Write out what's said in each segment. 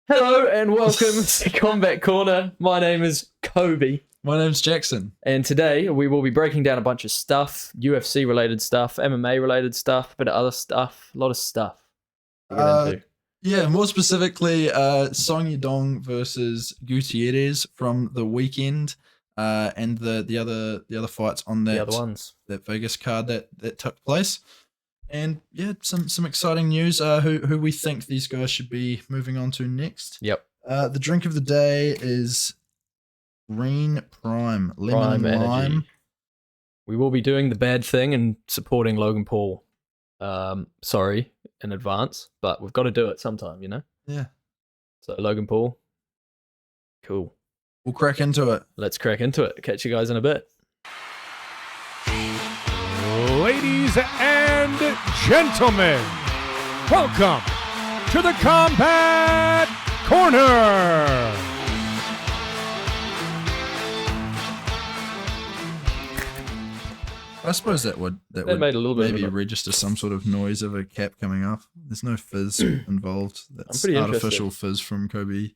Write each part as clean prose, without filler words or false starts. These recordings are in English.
Hello and welcome to Combat Corner. My name is Colby. My name's Jackson. And today we will be breaking down a bunch of stuff, UFC related stuff, MMA related stuff, a bit of other stuff, a lot of stuff to get into. Yeah, more specifically, Yadong versus Gutierrez from the weekend, and the other fights on The other ones. that Vegas card that took place. And yeah, some exciting news. Who we think these guys should be moving on to next. Yep. The drink of the day is Green Prime Lemon Prime and Lime. Energy. We will be doing the bad thing and supporting Logan Paul. Sorry in advance, but we've got to do it sometime, you know? Yeah. So Logan Paul. Cool. We'll crack into it. Let's crack into it. Catch you guys in a bit. Ladies and gentlemen, welcome to the Combat Corner. I suppose that would That made a little bit of maybe a- register some sort of noise of a cap coming off. There's no fizz involved. That's pretty artificial fizz from Kobe. It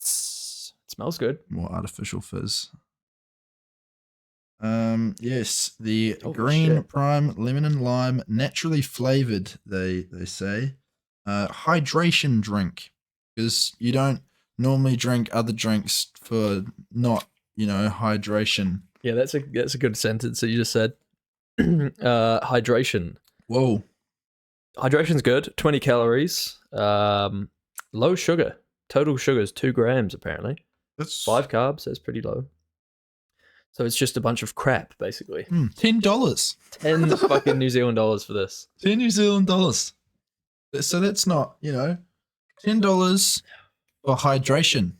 smells good. More artificial fizz. Yes, the Holy Green shit. Prime Lemon and Lime, naturally flavored. They say, hydration drink, because you don't normally drink other drinks for not hydration. Yeah, that's a good sentence that you just said. Hydration. Whoa. Hydration's good. 20 calories. Low sugar. Total sugar is 2 grams apparently. That's 5 carbs. That's pretty low. So it's just a bunch of crap basically. $10. 10 fucking New Zealand dollars for this. 10 New Zealand dollars. So that's not, $10 for hydration.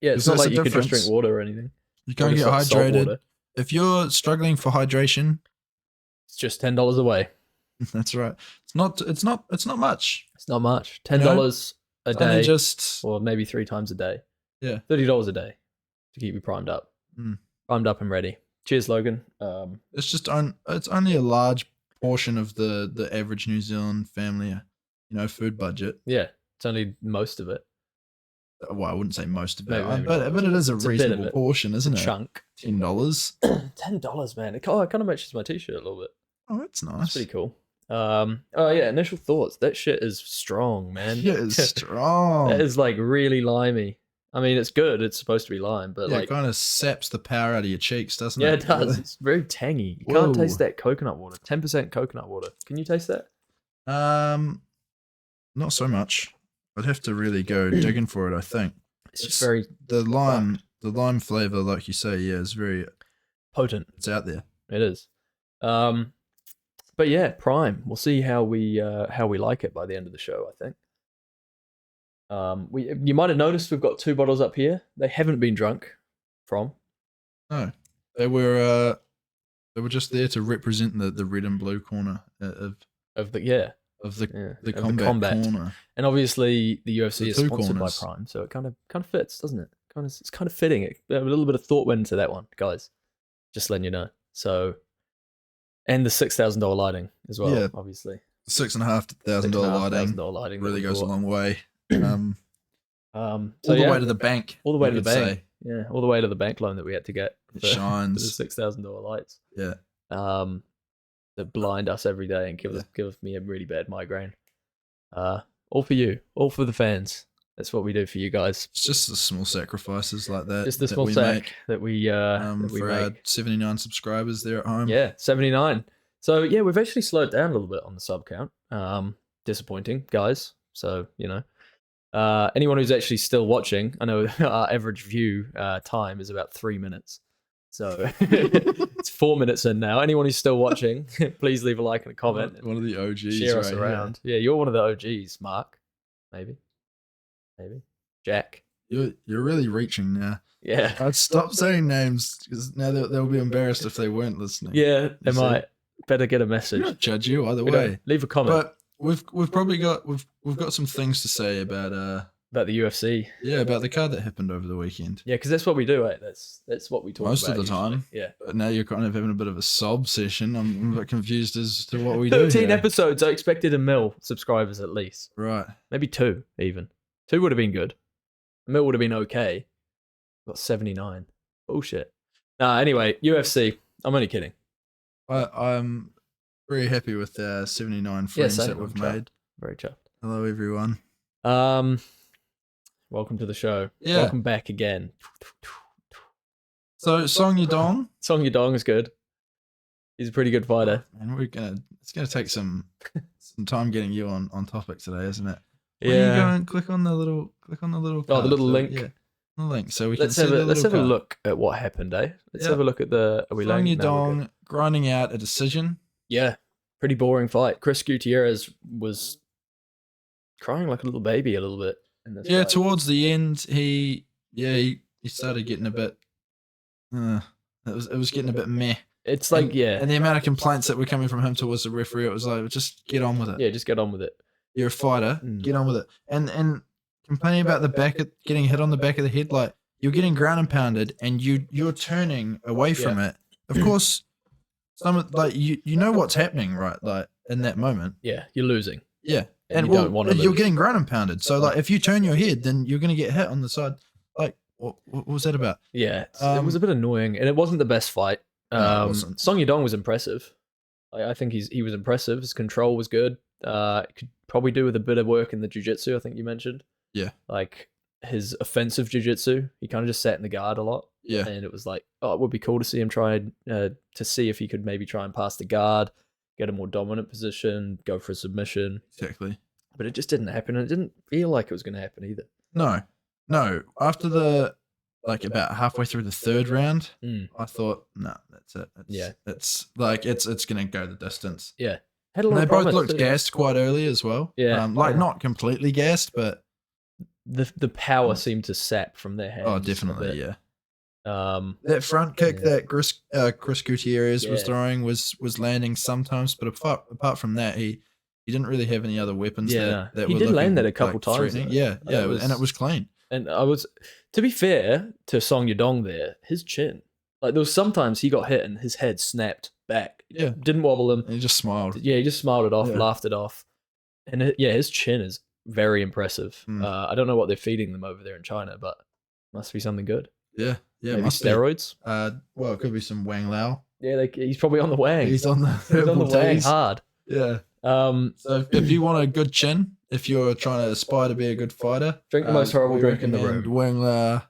Yeah, it's So not that's like the you could just difference. drink water or anything. You Or can't just get like salt hydrated. water. If you're struggling for hydration, It's just $10 away. that's right. It's not much. It's not much. $10 a It's only day, just or maybe 3 times a day. Yeah. $30 a day to keep you primed up. Mm. Primed up and ready. Cheers, Logan. it's only a large portion of the average New Zealand family, food budget. Yeah, it's only most of it. Well, I wouldn't say most of it, Maybe but not. it is a It's a bit of reasonable it. portion, isn't it? Chunk. $10. $10, man. It kind of matches my t-shirt a little bit. Oh, that's It's nice. pretty cool. Oh yeah, initial thoughts. That shit is strong, man. It is strong. That is like really limey. I mean, it's good. It's supposed to be lime, but Yeah, like, it kind of saps the power out of your cheeks, doesn't yeah, it? it does. It's very tangy. You can't Whoa. taste that coconut water. 10% coconut water. Can you taste that? Not so much. I'd have to really go digging for it, I think. It's just very the lime flavor, like you say, yeah, is very, potent. it's out there. It is. But yeah, Prime. We'll see how we like it by the end of the show, I think. You might have noticed we've got 2 bottles up here. They haven't been drunk from. No, they were just there to represent the red and blue corner of Of the the of the combat corner. And obviously the UFC The is two sponsored corners. by Prime, so it kind of fits, doesn't it? It's kind of fitting. A little bit of thought went into that one, guys. Just letting you know. So, and the $6,000 lighting as well, Yeah. obviously. $6,500 lighting $6,500 lighting that really we goes a bought. long way. So All the yeah, way to the bank. all the way to you the could bank. say. Yeah, all the way to the bank loan that we had to get It for the shines. $6,000 lights. Yeah. That blind us every day and give me a really bad migraine. All for you, all for the fans. That's what we do for you guys. It's just the small sacrifices like that. Just the that small we sack make, that we for our make. 79 subscribers there at home. Yeah, 79. So yeah, we've actually slowed down a little bit on the sub count. Disappointing, guys. So anyone who's actually still watching, I know our average view time is about 3 minutes. So it's 4 minutes in now. Anyone who's still watching, please leave a like and a comment. One of the OGs. Share us right around. Yeah, you're one of the OGs, Mark. Maybe. Jack. Here. You're really reaching now. Yeah. I'd stop saying names because now they'll be embarrassed if they weren't listening. Yeah, they You see? might. Better get a We message. don't judge you either We don't- way. Leave a comment But we've probably got we've got some things to say about about the UFC. about the card that happened over the weekend. Yeah, because that's what we do, eh? That's what we talk Most about of the usually. time. Yeah. But now you're kind of having a bit of a sob session. I'm a bit confused as to what we do. 13 here. episodes. I expected a mil subscribers at least. Right. Maybe 2 even. 2 would have been good. A mil would have been okay. Got 79. Bullshit. Anyway, UFC. I'm only kidding. I'm very happy with the 79 frames same. that we've I'm chuffed. made. Very chuffed. Hello, everyone. Welcome to the show. Yeah. Welcome back again. So Song Yadong. Song Yadong is good. He's a pretty good fighter. And it's gonna take some time getting you on topic today, isn't it? Yeah. Where you go and click on the little the card, little link. Yeah, the link. So we Let's can see the have a card. look at what happened, eh? Let's Yeah. have a look at the. Are we Song laying? No, we're good. Yadong grinding out a decision. Yeah, pretty boring fight. Chris Gutierrez was crying like a little baby a little bit in this Yeah, fight. towards the end, he started getting a bit. It was getting a bit meh. It's like, and the amount of complaints that were coming from him towards the referee, it was like, just get on with it. yeah, just get on with it. You're a fighter, get on with it. And complaining about getting hit on the back of the head, like you're getting ground and pounded, and you're turning away from it. Of course, you know what's happening, right? Like in that moment. Yeah, you're losing. Yeah, And you don't wanna you're lose. getting ground and pounded. So like, if you turn your head, then you're gonna get hit on the side. Like, what was that about? Yeah, it was a bit annoying, and it wasn't the best fight. No, it wasn't. Song Yadong was impressive. I think he was impressive. His control was good. Could probably do with a bit of work in the jiu-jitsu, I think you mentioned. Yeah. Like his offensive jiu-jitsu, he kind of just sat in the guard a lot. Yeah. And it was like, it would be cool to see him try to see if he could maybe try and pass the guard, get a more dominant position, go for a submission. Exactly. But it just didn't happen, and it didn't feel like it was going to happen either. No. After about halfway through the third round, I thought, no, that's it. It's gonna go the distance. Yeah. Had a lot And they of both promise looked too. gassed quite early as well. Yeah. Not completely gassed, but The power seemed to sap from their hands. oh, a bit. definitely, yeah. That front kick that Chris Gutierrez was Yeah. throwing was landing sometimes, but apart from that, he didn't really have any other weapons. Yeah, that he were did land looking, that a couple like, times, threatening. though. Yeah, That and it was clean. And to be fair to Song Yadong there, his chin, like there was sometimes he got hit and his head snapped back. Yeah. Didn't wobble him. And he just smiled. Yeah, he just smiled it off, Yeah. laughed it off. And his chin is very impressive. I don't know what they're feeding them over there in China, but must be something good. Yeah, Maybe must be. steroids. Well, it could be some Wang Lao. Yeah, he's probably on the wang. He's on the He's on the herbal wang teas. hard. Yeah. Um, So if you want a good chin, if you're trying to aspire to be a good fighter, drink the most horrible we drink in the recommend room. Wang Lao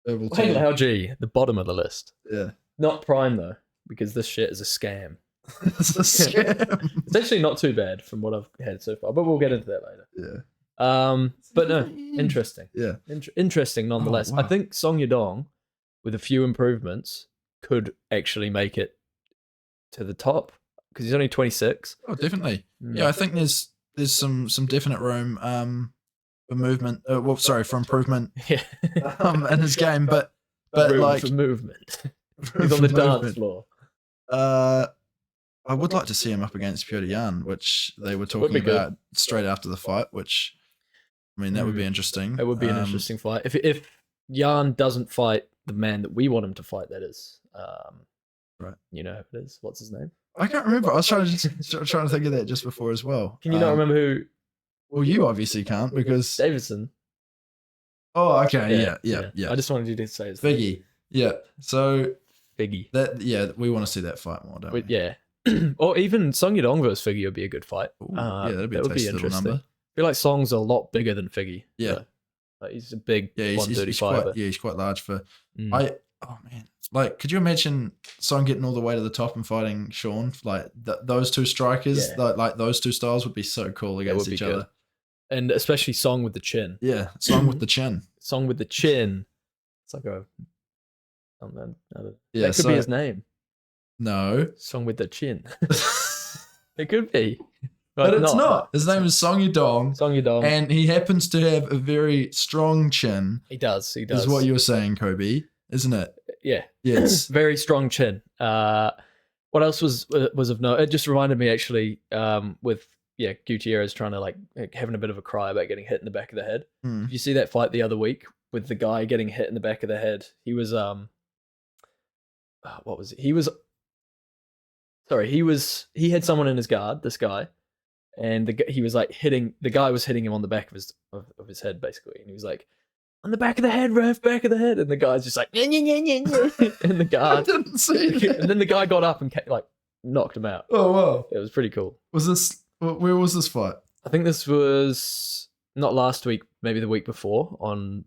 herbal tea. Wang Lao G, the bottom of the list. Yeah. Not prime though, because this shit is a scam. It's a scam. It's actually not too bad from what I've had so far, but we'll get into that later. Yeah. But no, interesting. Yeah. Interesting nonetheless. wow. I think Song Yadong, with a few improvements, could actually make it to the top because he's only 26. Oh, definitely. Yeah, I think there's some definite room for movement. For improvement Yeah. in his game, but Room like for movement. room He's on the for dance movement. floor. I would like to see him up against Petr Yan, which they were Would talking be good. about straight after the fight. Which, I mean, that would be interesting. It would be an interesting fight if Jan doesn't fight the man that we want him to fight. That is, Right. You know who it is. What's his name? I can't remember. I was trying to think of that just before as well. Can you not remember who? Well, you obviously can't because. Davidson. Oh, okay. Yeah. I just wanted you to say his Figgy. Yeah. So Figgy. we want to see that fight more, don't we? Yeah. Or even Song Yadong versus Figgy would be a good fight. Ooh, that'd be a tasty little number. I feel like Song's a lot bigger than Figgy. Yeah. So, like he's a big Yeah, 135. he's quite large for. Mm. Oh man, like, could you imagine Song getting all the way to the top and fighting Sean? Like those two strikers, Yeah. like those two styles would be so cool against would be each good. other. And especially Song with the chin. Yeah, Song with the chin. Song with the chin. It's like a. Something. Yeah, that could be his name. No, Song with the chin. It could be. but it's not. His name is Song Yadong, Song Yadong. and he happens to have a very strong chin. He does. Is what you were saying, Kobe, isn't it? Yeah. Yes. Very strong chin. What else was of note? It just reminded me actually with Gutierrez trying to like having a bit of a cry about getting hit in the back of the head. Hmm. Did you see that fight the other week with the guy getting hit in the back of the head? He was what was it? He had someone in his guard, this guy, and he was like the guy was hitting him on the back of his head basically, and he was like, on the back of the head, ref, back of the head, and the guy's just like, and the guy I didn't see that. and then the guy got up and like knocked him out. Oh wow! It was pretty cool. Was this? Where was this fight? I think this was not last week, maybe the week before on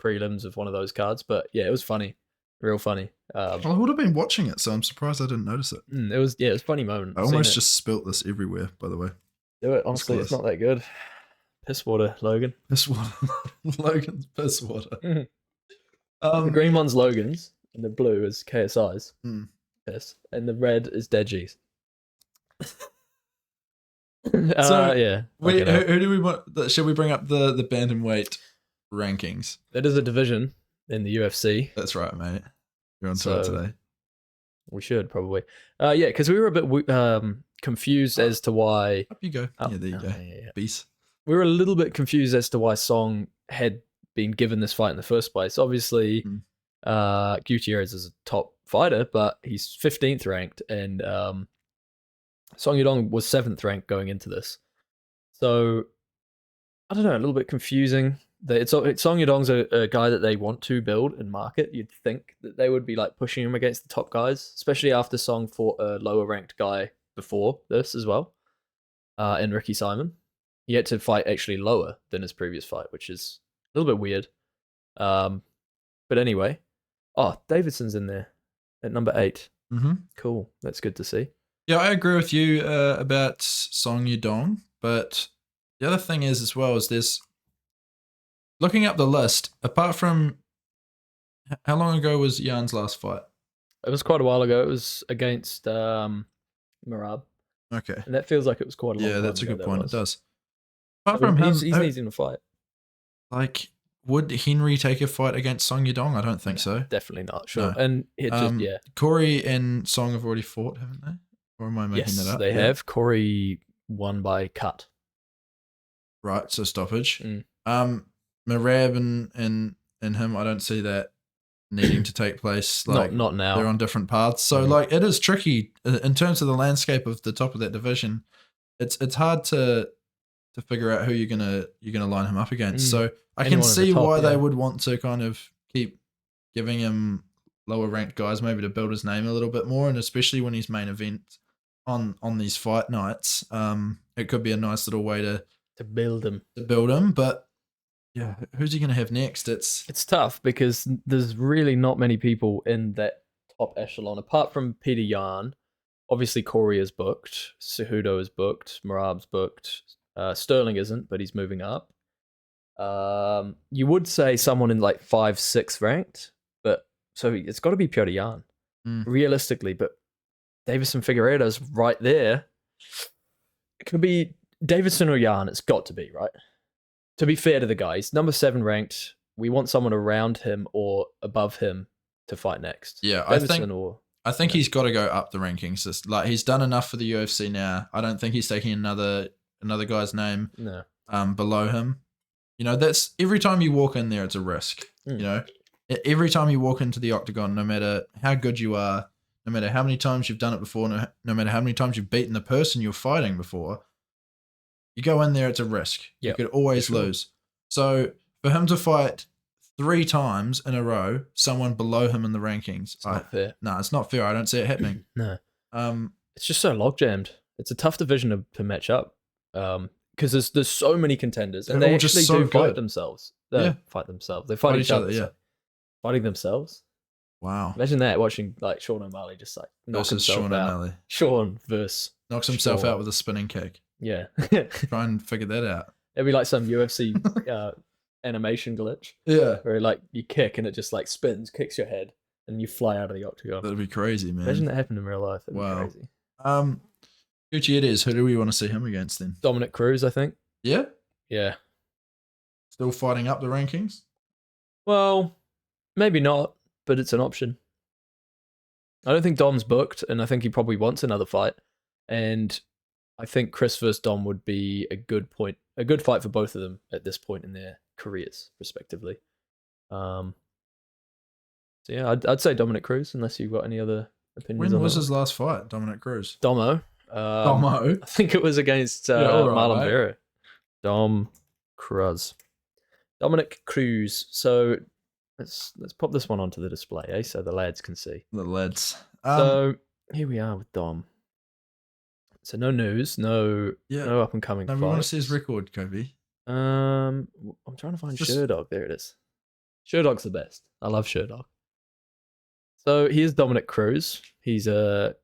prelims of one of those cards. But yeah, it was funny, real funny. I would have been watching it, so I'm surprised I didn't notice it. It was a funny moment. I almost just spilt this everywhere. By the way, do it. Honestly, it's not that good. Piss water, Logan. Piss water. Logan's piss water. The green one's Logan's, and the blue is KSI's. Mm. Piss, and the red is Deji's. So yeah. Who do we want? Should we bring up the bantamweight rankings? That is a division in the UFC. That's right, mate. You're on to it today. We should probably. Yeah, because we were a bit confused as to why. Up you go. Oh, yeah, there you go. Yeah. Beast. We were a little bit confused as to why Song had been given this fight in the first place. Obviously, Gutierrez is a top fighter, but he's 15th ranked, and Song Yadong was 7th ranked going into this. So, I don't know, a little bit confusing. Song Yadong's a guy that they want to build and market. You'd think that they would be like pushing him against the top guys, especially after Song fought a lower ranked guy before this as well, in Ricky Simon. He had to fight actually lower than his previous fight, which is a little bit weird. But anyway, Davidson's in there at number 8. Mm-hmm. Cool, that's good to see. Yeah, I agree with you about Song Yadong, but the other thing is as well is there's looking up the list. Apart from how long ago was Jan's last fight? It was quite a while ago. It was against Merab. Okay, and that feels like it was quite a long time. Yeah, that's a ago, good point. It does. Apart from him, he's needing to fight. Like, would Henry take a fight against Song Yadong? I don't think so. Definitely not. Sure. No. And it just Corey and Song have already fought, haven't they? Or am I making that up? They have. Corey won by cut. Right, so stoppage. Merab and him, I don't see that needing to take place. Like, not now. They're on different paths. So like it is tricky in terms of the landscape of the top of that division. It's hard to figure out who you're gonna line him up against. So I can see why they would want to kind of keep giving him lower ranked guys maybe to build his name a little bit more, and especially when he's main event on these fight nights. It could be a nice little way to build him. But yeah, who's he going to have next? It's tough because there's really not many people in that top echelon apart from Peter Yan. Obviously, Corey is booked. Cejudo is booked. Merab's booked. Sterling isn't, but he's moving up. You would say someone in like 5, 6 ranked, but so it's got to be Peter Yan, realistically. But Davison Figueiredo's right there. It could be Davidson or Yan. It's got to be, right? To be fair to the guy, he's number 7 ranked. We want someone around him or above him to fight next. Yeah, Davidson I think he's got to go up the rankings. Just like he's done enough for the UFC now. I don't think he's taking another guy's name below him. You know, that's every time you walk in there, it's a risk. You know, every time you walk into the octagon, no matter how good you are, no matter how many times you've done it before, no matter how many times you've beaten the person you're fighting before, you go in there, it's a risk. You could always lose. So for him to fight 3 times in a row, someone below him in the rankings, it's not fair. No, it's not fair. I don't see it happening. No. It's just so log jammed. It's a tough division to match up. Because there's so many contenders, and they actually do fight themselves. Fight themselves. They fight each other. Yeah, fighting themselves. Wow! Imagine that, watching like Sean O'Malley just like knock himself out. Sean versus knocks himself out with a spinning kick. Yeah, try and figure that out. It'd be like some UFC animation glitch. Yeah, where like you kick and it just like spins, kicks your head, and you fly out of the octagon. That'd be crazy, man. Imagine that happened in real life. That'd be crazy. Gutierrez, who do we want to see him against then? Dominic Cruz, I think. Yeah? Yeah. Still fighting up the rankings? Well, maybe not, but it's an option. I don't think Dom's booked, and I think he probably wants another fight. And I think Chris versus Dom would be a good fight for both of them at this point in their careers, respectively. So yeah, I'd say Dominic Cruz, unless you've got any other opinions. When was his last fight, Dominic Cruz? Domo. Domo. I think it was against all right, Marlon mate. Vera. Dom Cruz. Dominic Cruz. So let's pop this one onto the display, so the lads can see. The lads. So here we are with Dom. So no news, no up and coming. No, we want to see his record, Kobe. I'm trying to find Sherdog. There it is. Sherdog's the best. I love Sherdog. So here's Dominic Cruz. He's a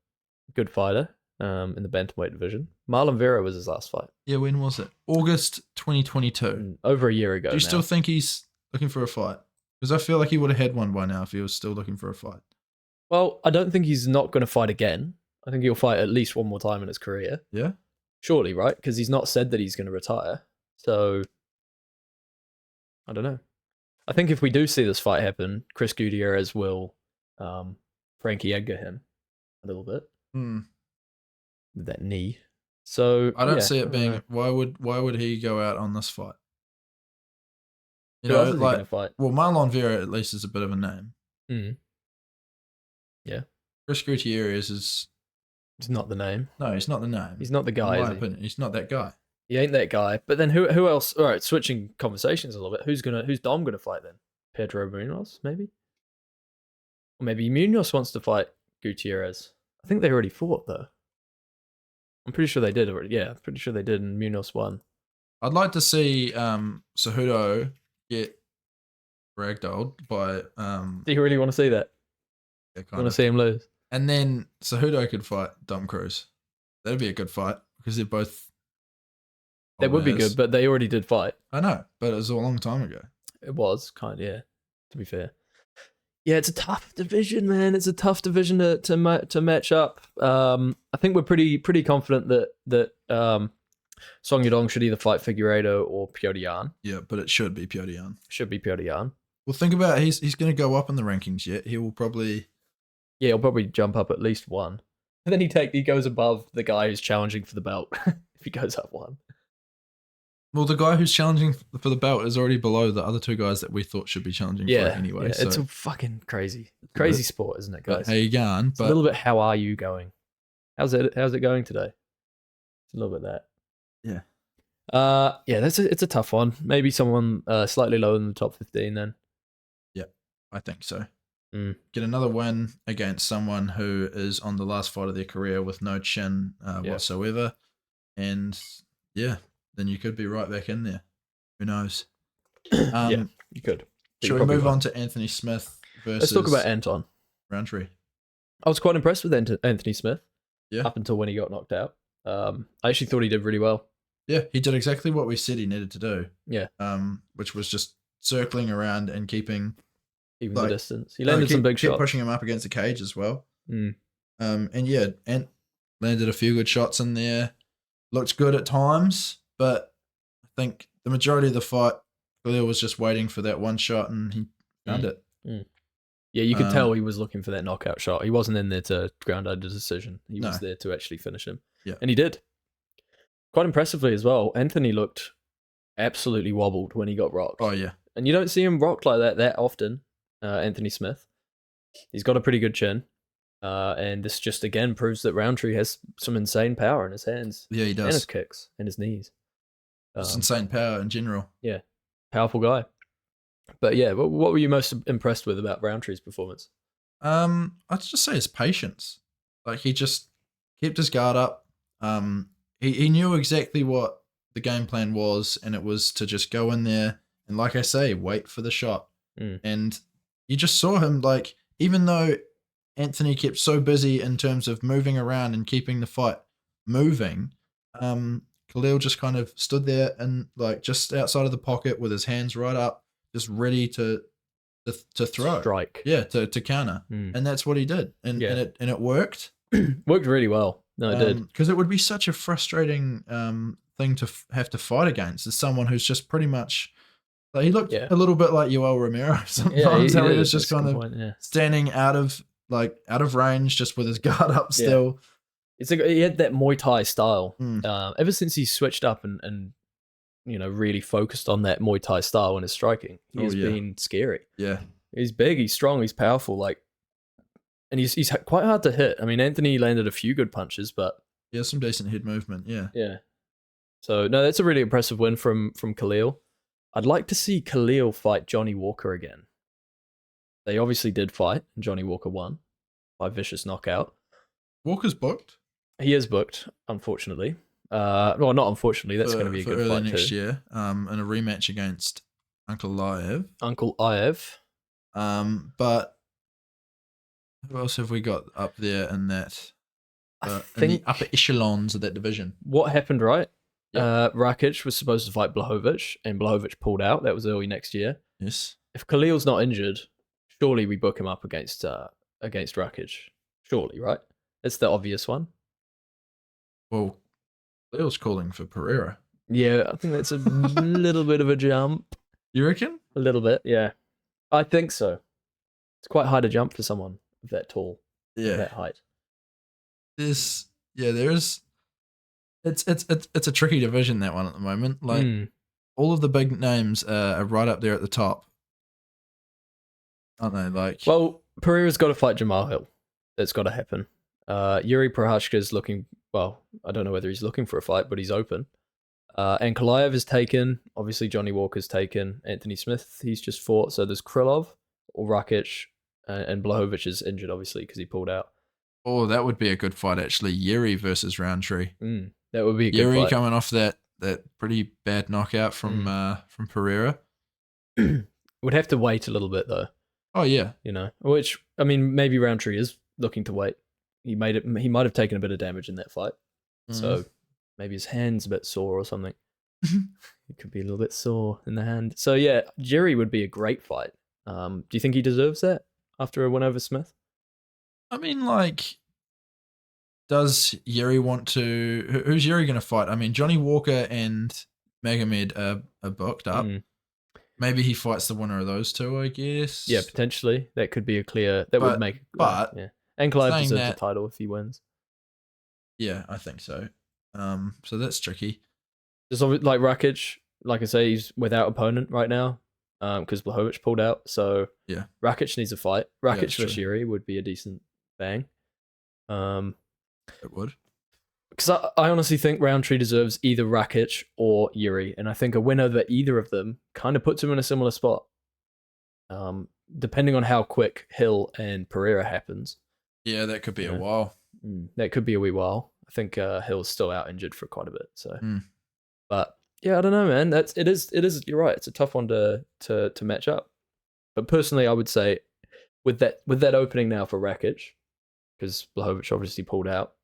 good fighter in the bantamweight division. Marlon Vera was his last fight. Yeah, when was it? August 2022. Over a year ago. Do you still think he's looking for a fight? Because I feel like he would have had one by now if he was still looking for a fight. Well, I don't think he's not going to fight again. I think he'll fight at least one more time in his career. Yeah? Surely, right? Because he's not said that he's going to retire. So, I don't know. I think if we do see this fight happen, Chris Gutierrez will Frankie Edgar him a little bit with that knee. So I don't see it being. Why would he go out on this fight? You know, like, fight? Well, Marlon Vera at least is a bit of a name. Yeah. Chris Gutierrez is. He's not the name. No, he's not the name. He's not the guy. In my opinion, he's not that guy. He ain't that guy. But then who else? All right, switching conversations a little bit. Who's Dom gonna fight then? Pedro Munoz, maybe? Or maybe Munoz wants to fight Gutierrez. I think they already fought though. I'm pretty sure they did already. Yeah, I'm pretty sure they did, and Munoz won. I'd like to see Cejudo get ragdolled by. Do you really want to see that? Yeah, want to see him lose? And then Cejudo could fight Dom Cruz. That'd be a good fight because they're both. That would be good, but they already did fight. I know, but it was a long time ago. It was yeah. To be fair, yeah, it's a tough division, man. It's a tough division to match up. I think we're pretty confident that Song Yadong should either fight Figueiredo or Petr Yan. Yeah, but it should be Petr Yan. Should be Petr Yan. Well, think about it. He's going to go up in the rankings yet. He will probably. Yeah, he'll probably jump up at least one, and then he goes above the guy who's challenging for the belt if he goes up one. Well, the guy who's challenging for the belt is already below the other two guys that we thought should be challenging for it anyway. Yeah, so. it's a fucking crazy sport, isn't it, guys? How you going? It's a little bit. How are you going? How's it going today? It's a little bit that. Yeah. Yeah. It's a tough one. Maybe someone slightly lower than the top 15 then. Yeah, I think so. Get another win against someone who is on the last fight of their career with no chin whatsoever, and then you could be right back in there. Who knows? Yeah, you could. Shall we move on to Anthony Smith versus... Let's talk about Anton. Roundtree. I was quite impressed with Anthony Smith. Yeah. Up until when he got knocked out. I actually thought he did really well. Yeah, he did exactly what we said he needed to do. Yeah. Which was just circling around and keeping... Even the distance. He landed some big shots. Pushing him up against the cage as well. And landed a few good shots in there. Looked good at times, but I think the majority of the fight, Khalil was just waiting for that one shot and he found it. Yeah, you could tell he was looking for that knockout shot. He wasn't in there to ground out a decision. He was there to actually finish him. Yeah. And he did. Quite impressively as well. Anthony looked absolutely wobbled when he got rocked. Oh, yeah. And you don't see him rocked like that often, Anthony Smith. He's got a pretty good chin. And this just again proves that Roundtree has some insane power in his hands. Yeah, he does. And his kicks and his knees. It's insane power in general. Yeah. Powerful guy. But yeah, what were you most impressed with about Roundtree's performance? I'd just say his patience. Like, he just kept his guard up. He knew exactly what the game plan was, and it was to just go in there and, like I say, wait for the shot. And you just saw him, like, even though Anthony kept so busy in terms of moving around and keeping the fight moving, Khalil just kind of stood there and, like, just outside of the pocket with his hands right up, just ready to throw. Strike. Yeah, to counter. And that's what he did. And it worked. Worked really well. No, it did. Because it would be such a frustrating thing to have to fight against as someone who's just pretty much... Like, he looked a little bit like Yoel Romero sometimes. He was just kind of standing out of range, just with his guard up still. It's like he had that Muay Thai style. Ever since he switched up and really focused on that Muay Thai style in his striking, he's been scary. Yeah, he's big, he's strong, he's powerful. And he's quite hard to hit. I mean, Anthony landed a few good punches, but Yeah, some decent head movement. Yeah. Yeah. So no, that's a really impressive win from Khalil. I'd like to see Khalil fight Johnny Walker again. They obviously did fight, and Johnny Walker won by vicious knockout. Walker's booked. He is booked, unfortunately. Well, not unfortunately. That's going to be a good early fight next too. year. In a rematch against Uncle Liev. Uncle Iev. But who else have we got up there in that? I In think the upper echelons of that division. what happened, right? Yep. Rakic was supposed to fight Blachowicz, and Blachowicz pulled out. That was early next year. Yes. If Khalil's not injured, surely we book him up against Rakic. Surely, right? It's the obvious one. Well, Leo's calling for Pereira. Yeah, I think that's a little bit of a jump. You reckon? A little bit, yeah. I think so. It's quite high to jump for someone of that tall, that height. There is. It's a tricky division, that one, at the moment. Like all of the big names are right up there at the top, aren't they? Like, well, Pereira's got to fight Jamal Hill. That's got to happen. Yuri Prohashka's looking. Well, I don't know whether he's looking for a fight, but he's open. And Kalaev is taken. Obviously, Johnny Walker's taken. Anthony Smith, he's just fought. So there's Krylov or Rakic, and Blachowicz is injured, obviously, because he pulled out. oh, that would be a good fight, actually. Yuri versus Roundtree. That would be a good Yuri fight. coming off that pretty bad knockout from Pereira. Would have to wait a little bit though. Oh yeah, Which I mean, maybe Roundtree is looking to wait. He might have taken a bit of damage in that fight, so maybe his hand's a bit sore or something. It could be a little bit sore in the hand. So yeah, Jerry would be a great fight. Do you think he deserves that after a win over Smith? I mean, like, does Yuri want to? Who's Yuri going to fight? I mean, Johnny Walker and Magomed are booked up. Maybe he fights the winner of those two, I guess. Yeah, potentially. That could be a clear. That would make. But yeah, and Clive saying deserves that- the title if he wins. Yeah, I think so. So that's tricky. Just like Rakic, like I say, he's without opponent right now, because Blachowicz pulled out. So Yeah. Rakic needs a fight. Yeah, Rakic that's versus true. Yuri would be a decent bang. It would. Because I honestly think Roundtree deserves either Rakic or Yuri, and I think a winner that either of them kind of puts him in a similar spot. Depending on how quick Hill and Pereira happens, Yeah, that could be Yeah. a while. that could be a wee while. I think Hill's still out injured for quite a bit. So, Mm. but yeah, I don't know, man. It is. You're right. It's a tough one to match up. But personally, I would say with that opening now for Rakic, because Blachowicz obviously pulled out.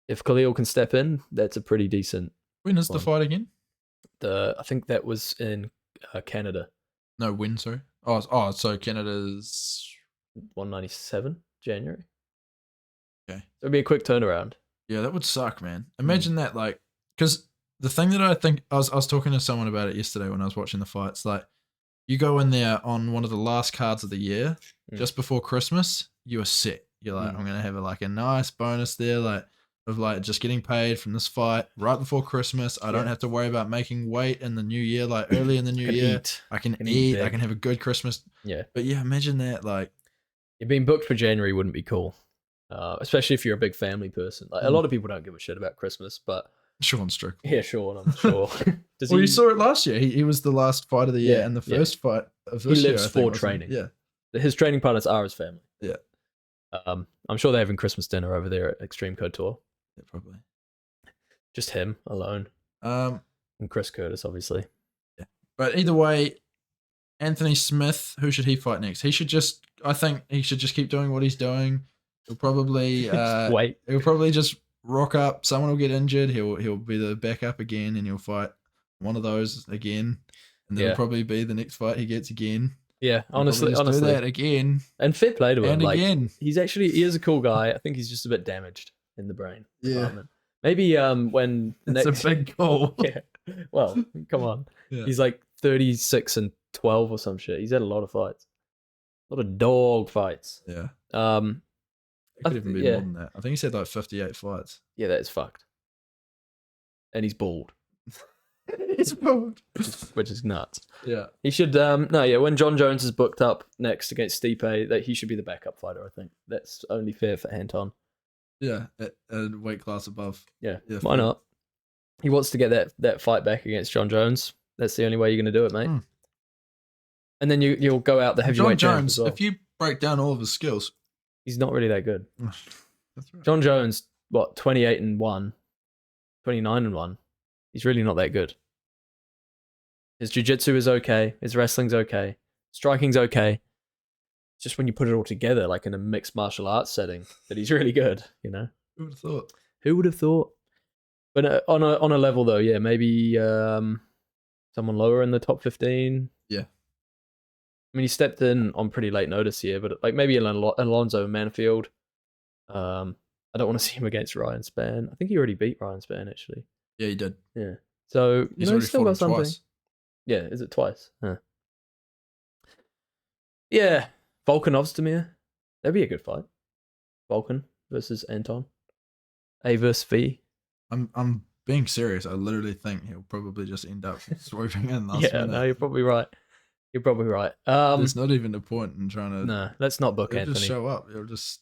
If Khalil can step in, that's a pretty decent. When is the Fine. fight again? I think that was in Canada, No, when, sorry. Oh, so Canada's 197 January. Okay. So it'd be a quick turnaround. Yeah, that would suck, man. Imagine that, like, because the thing that I think I was talking to someone about it yesterday when I was watching the fights. Like, you go in there on one of the last cards of the year, just before Christmas, you are set. You're like, I'm gonna have a nice bonus there, like of like just getting paid from this fight right before Christmas. I don't have to worry about making weight in the new year, like early in the new year. Eat. I can eat eat. I big. can have a good Christmas. Yeah. But yeah, imagine that, like. Being booked for January wouldn't be cool, especially if you're a big family person. Like a lot of people don't give a shit about Christmas, but Sean Strick. yeah, Sean, I'm sure. Does Well, he? you saw it last year. He was the last fight of the year Yeah, and the yeah. first fight of He this year. lives I think, for wasn't training. it? Yeah. His training partners are his family. Yeah. I'm sure they're having Christmas dinner over there at Extreme Couture. Yeah, probably. Just him alone, Um, and Chris Curtis, obviously. but either way, Anthony Smith, who should he fight next? I think he should just keep doing what he's doing. He'll probably Just wait. he'll probably just rock up. Someone will get injured. He'll be the backup again, and he'll fight one of those again, and that'll Yeah. probably be the next fight he gets again. Yeah, He'll honestly, probably just do that honestly, again and fair play to him. and Like, again. he is a cool guy. I think he's just a bit damaged in the brain. Yeah. department. Maybe when the It's next a big goal. yeah. Well, come on. Yeah. He's like 36 and 12 or some shit. He's had a lot of fights. A lot of dog fights. Yeah. I It could even be yeah. more than that. I think he said like 58 fights. Yeah, that's fucked. And he's bald, It's bald. which is nuts. Yeah. He should when John Jones is booked up next against Stipe, that he should be the backup fighter, I think. That's only fair for Anton. Yeah, at a weight class above. Yeah, Yeah, why fair. not? He wants to get that fight back against John Jones. That's the only way you're going to do it, mate. Mm. And then you'll go out the John heavyweight champ as Jones, well. if you break down all of his skills, He's not really that good. that's right. John Jones, what, 28-1, 29-1. He's really not that good. His jiu-jitsu is okay. His wrestling's okay. Striking's okay. It's just when you put it all together, like in a mixed martial arts setting, that he's really good, you know? Who would have thought? Who would have thought? But on a level, though, yeah, maybe someone lower in the top 15. Yeah. I mean, he stepped in on pretty late notice here, but like maybe Alonzo Manfield. I don't want to see him against Ryan Spann. I think he already beat Ryan Spann, actually. Yeah, he did. Yeah. So, He's he's still already got fought him something. twice. Yeah, is it twice? Huh. Yeah, Volkan Ozdemir. That'd be a good fight. Volkan versus Anton. A versus V. I'm being serious. I literally think he'll probably just end up swooping in last Yeah, minute. no, you're probably right. You're probably right. There's not even a point in trying to. No, let's not book He'll Anthony. just show up. He'll just.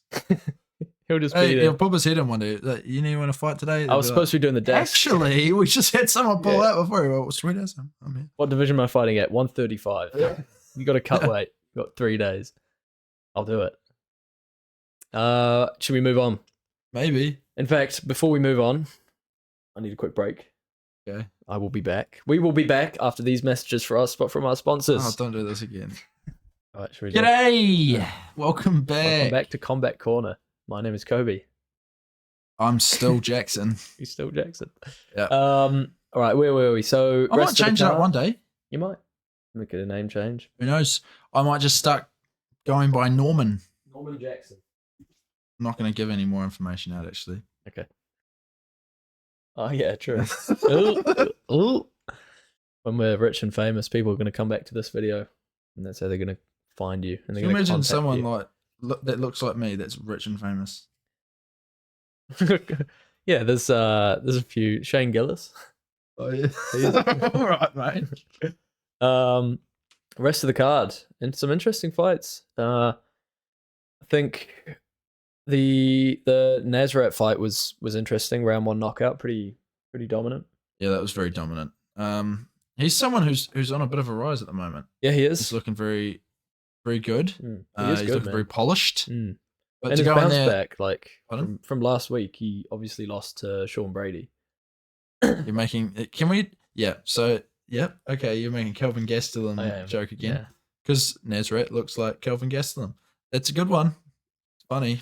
He'll just Hey, be he'll there. pop his head in one day. Like, you know, you want to fight today? I was supposed to be doing the desk. Actually, we just had someone pull Yeah. out before. Well, sweet as I'm here. What division am I fighting at? 135. Yeah. You got to cut weight. You got 3 days. I'll do it. Should we move on? Maybe. In fact, before we move on, I need a quick break. Okay. I will be back. We will be back after these messages from our sponsors. Oh, don't do this again. All right, should we do it? G'day! Welcome back. Welcome back to Combat Corner. My name is Kobe. I'm still Jackson. He's still Jackson. Yeah. All right, where were we? So I might rest of the change that card- one day. You might make it a name change. Who knows? I might just start going by Norman. Norman Jackson. I'm not going to give any more information out, actually. Okay. Oh yeah, true. Ooh, ooh. When we're rich and famous, people are going to come back to this video, and that's how they're going to find you. And they're Can you going to imagine someone you. that looks like me that's rich and famous? Yeah, there's a few. Shane Gillis. Oh, yeah. All right, mate. Rest of the card and some interesting fights. I think the Nazareth fight was interesting. Round 1 knockout, pretty dominant. Yeah, that was very dominant. He's someone who's on a bit of a rise at the moment. Yeah, he He's is. looking very, very good. He is He's good, looking man. very polished. Mm. But And to his go in bounce there, back, like Pardon? from last week, he obviously lost to Sean Brady. you're making. Can we? Yeah. So, yep. Okay, you're making Kelvin Gastelum I am, joke again Yeah. because Nazareth looks like Kelvin Gastelum. It's a good one. It's funny.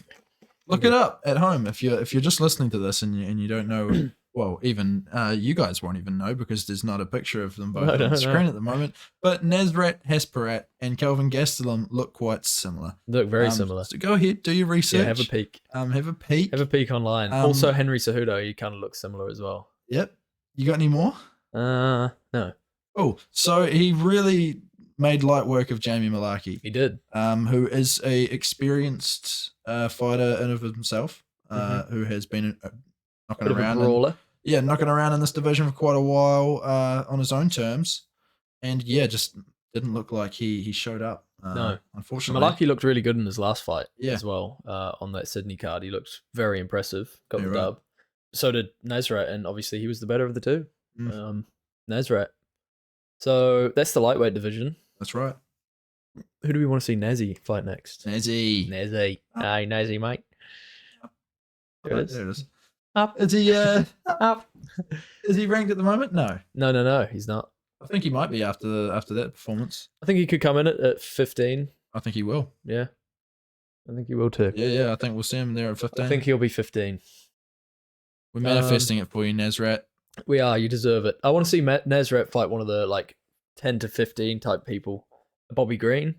Look it up at home if you're just listening to this and you don't know. Well, even you guys won't even know because there's not a picture of them both No, on no, the screen no. at the moment. But Nazareth Hesperat and Kelvin Gastelum look quite similar. Look very similar. So go ahead, do your research. Yeah, have a peek. Have a peek. Have a peek online. Also, Henry Cejudo, he kind of looks similar as well. Yep. You got any more? No, Oh, so he really made light work of Jamie Malarkey, he did. who is a experienced fighter in of himself, who has been knocking Bit of a around. brawler. Knocking around in this division for quite a while on his own terms, and just didn't look like he showed up. No. Unfortunately. Malaki looked really good in his last fight Yeah. as well. On that Sydney card, he looked very impressive. Got Yeah, the right. dub. So did Nazareth, and obviously he was the better of the two. Nazareth. So that's the lightweight division. That's right. Who do we want to see Nazi fight next? Nazi. Nazi. Up. Hey, Nazi, mate. There it is. There it is. Up. Is he Up. is he ranked at the moment? No. No, he's not. I think he might be after that performance. I think he could come in at 15. I think he will. Yeah. I think he will too. Yeah. I think we'll see him there at 15. I think he'll be 15. We're manifesting it for you, Nazareth. We are. You deserve it. I want to see Nazareth fight one of the like 10 to 15 type people. Bobby Green.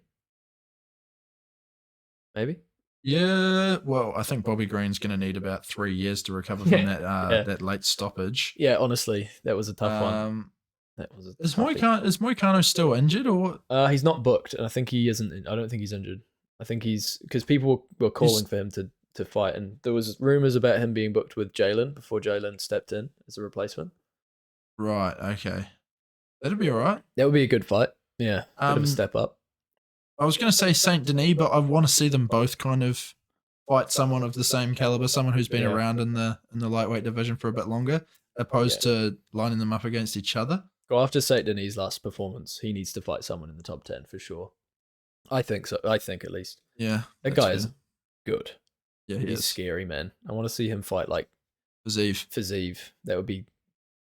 Maybe. Yeah, well, I think Bobby Green's going to need about 3 years to recover from Yeah. that late stoppage. Yeah, honestly, that was a tough one. That was a Is toughie. Moicano still injured or? He's not booked, and I think he isn't. I don't think he's injured. I think he's because people were calling for him to fight, and there was rumors about him being booked with Jalen before Jalen stepped in as a replacement. Right. Okay. That'd be all right. That would be a good fight. Yeah, bit of a step up. I was going to say Saint Denis, but I want to see them both kind of fight someone of the same caliber, someone who's been Yeah. around in the lightweight division for a bit longer, opposed to lining them up against each other. Well, after Saint Denis' last performance, he needs to fight someone in the top 10 for sure. I think so. I think at least. Yeah, That that's guy is fair. good. Yeah, He's he is. scary, man. I want to see him fight like Fazeev. Fazeev. That would be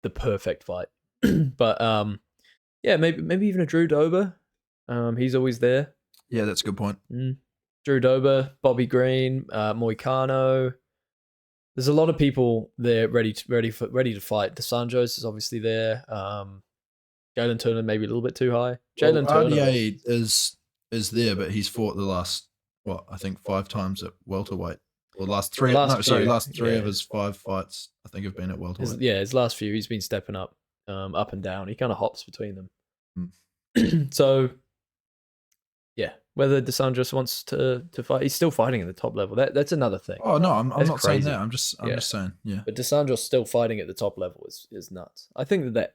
the perfect fight. But yeah, maybe even a Drew Dober. He's always there. Yeah, that's a good point. Drew Dober, Bobby Green, Moicano. There's a lot of people there ready to fight. DeSanjos is obviously there. Jalen Turner maybe a little bit too high. Jalen Turner RDA is there, but he's fought the last I think 5 times at welterweight. Or last three. Last three of his 5 fights I think have been at welterweight. His last few he's been stepping up and down. He kind of hops between them. So yeah, whether DeSanjos wants to fight, he's still fighting at the top level. That's another thing. Oh no, I'm not saying crazy. that. I'm just saying, yeah. But DeSanjos still fighting at the top level is nuts. I think that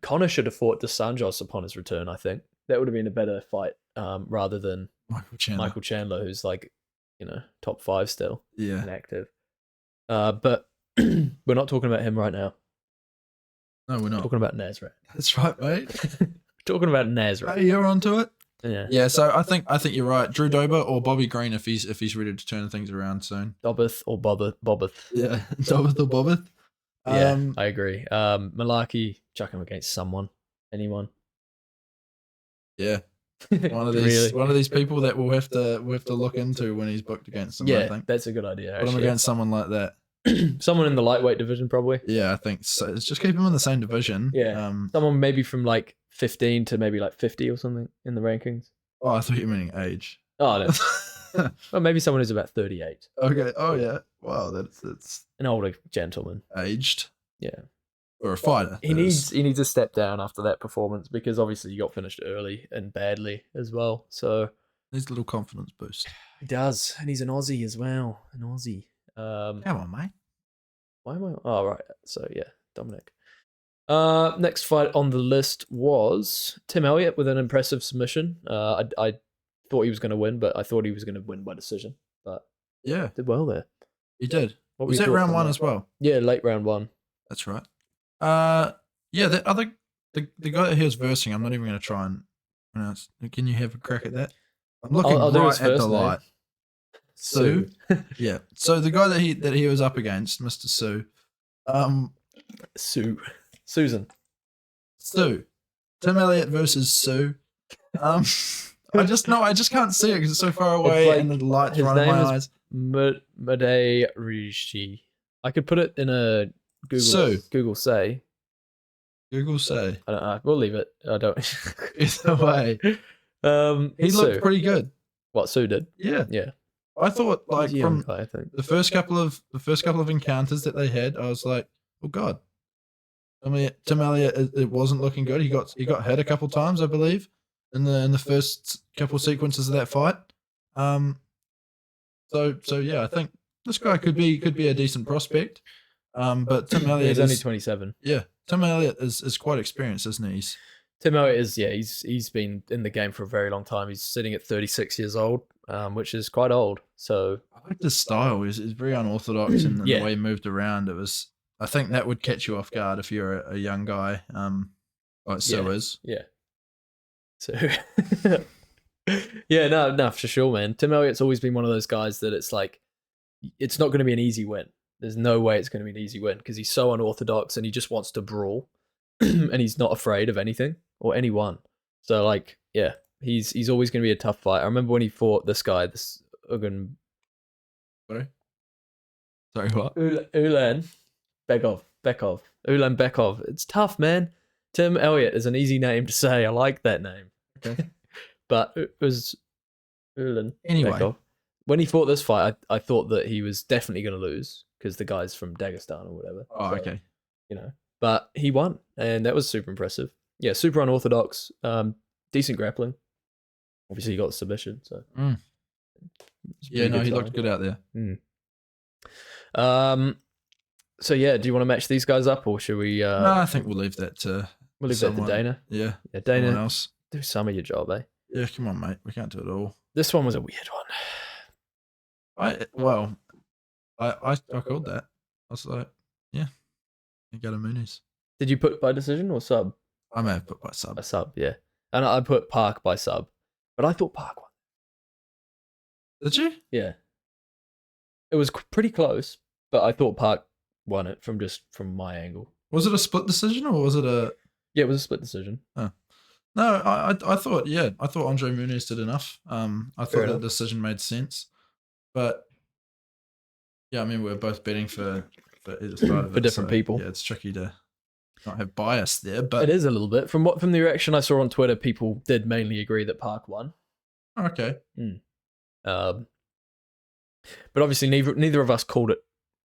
Connor should have fought DeSanjos upon his return. I think that would have been a better fight rather than Michael Chandler, who's like, top 5 still and active. But we're not talking about him right now. No, we're not. Talking about Nasrat. That's right, mate. Talking about Nasrat. Hey, you're onto it. Yeah. Yeah. So I think you're right. Drew Dober or Bobby Green if he's ready to turn things around soon. Dobbeth or Bobbeth. Yeah, Dobbeth or Bobbeth. Yeah, I agree. Malaki, chuck him against anyone. Yeah. One of these people that we'll have to look into when he's booked against them. I think that's a good idea. Put him against someone like that. Someone in the lightweight division, probably. Yeah, I think so. Let's just keep him in the same division. Yeah. Someone maybe from like 15 to maybe like 50 or something in the rankings. Oh, I thought you were meaning age. Oh, no. Well, maybe someone who's about 38. Okay. Oh, yeah. Wow, that's an older gentleman. Aged. Yeah. Or a fighter. He needs to step down after that performance because obviously he got finished early and badly as well. So needs a little confidence boost. He does, and he's an Aussie as well. An Aussie. Come on, mate. Why am I? Oh, right. So yeah, Dominic. Next fight on the list was Tim Elliott with an impressive submission. I thought he was going to win, but I thought he was going to win by decision. But yeah, did well there. He did. Was that round 1 as well? Yeah, late round 1. That's right. Yeah, the guy that he was versing, I'm not even going to try and pronounce. Can you have a crack at that? I'm looking right at the light. Sue. Yeah. So the guy that he was up against, Mr. Sue. Susan. Sue. Tim Elliott versus Sue. I just can't see it because it's so far away and the light's right in my eyes. Made Rishi. I could put it in a Google say. Google say. I don't know. We'll leave it. I don't. Either way. He looked pretty good. What Sue did? Yeah. Yeah. I thought from guy, I think. the first couple of encounters that they had, I was like, oh god. I mean, Tim Elliott, it wasn't looking good. He got hit a couple times, I believe, in the first couple sequences of that fight. So yeah, I think this guy could be a decent prospect. But Tim Elliott he's only 27. Yeah, Tim Elliott is quite experienced, isn't he? Tim Elliott is, yeah, he's been in the game for a very long time. He's sitting at 36 years old, which is quite old. So I like his style. He's very unorthodox in the way he moved around. I think that would catch you off guard if you're a young guy. Like Sue is. Yeah. So yeah, no, for sure, man. Tim Elliott's always been one of those guys that it's like it's not going to be an easy win. There's no way it's going to be an easy win because he's so unorthodox and he just wants to brawl and he's not afraid of anything or anyone. So like, yeah, he's always going to be a tough fight. I remember when he fought this guy, this Ugan. Sorry, what? Ulan Bekov. Ulan Bekov. It's tough, man. Tim Elliott is an easy name to say. I like that name. Okay. But it was Ulan Anyway. Bekov. When he fought this fight, I thought that he was definitely going to lose because the guy's from Dagestan or whatever. Oh, so, okay. But he won, and that was super impressive. Yeah, super unorthodox, decent grappling. Obviously, he got the submission, so. Yeah, no, he looked good out there. So yeah, do you want to match these guys up, or should we? No, I think we'll leave that to. We'll leave that to Dana. Yeah, Dana. Someone else. Do some of your job, eh? Yeah, come on, mate. We can't do it all. This one was a weird one. I called that. I was like, yeah, you got a Moonies. Did you put by decision or sub? I may have put by sub. By sub, yeah. And I put Park by sub, but I thought Park won. Did you? Yeah. It was pretty close, but I thought Park won it from my angle. Was it a split decision or was it a? Yeah, it was a split decision. Oh. No, I thought Andre Muniz did enough. I thought the decision made sense, but yeah, I mean we're both betting for either side of it, for different people. Yeah, it's tricky to not have bias there, but it is a little bit from the reaction I saw on Twitter. People did mainly agree that Park won. Okay. But obviously neither of us called it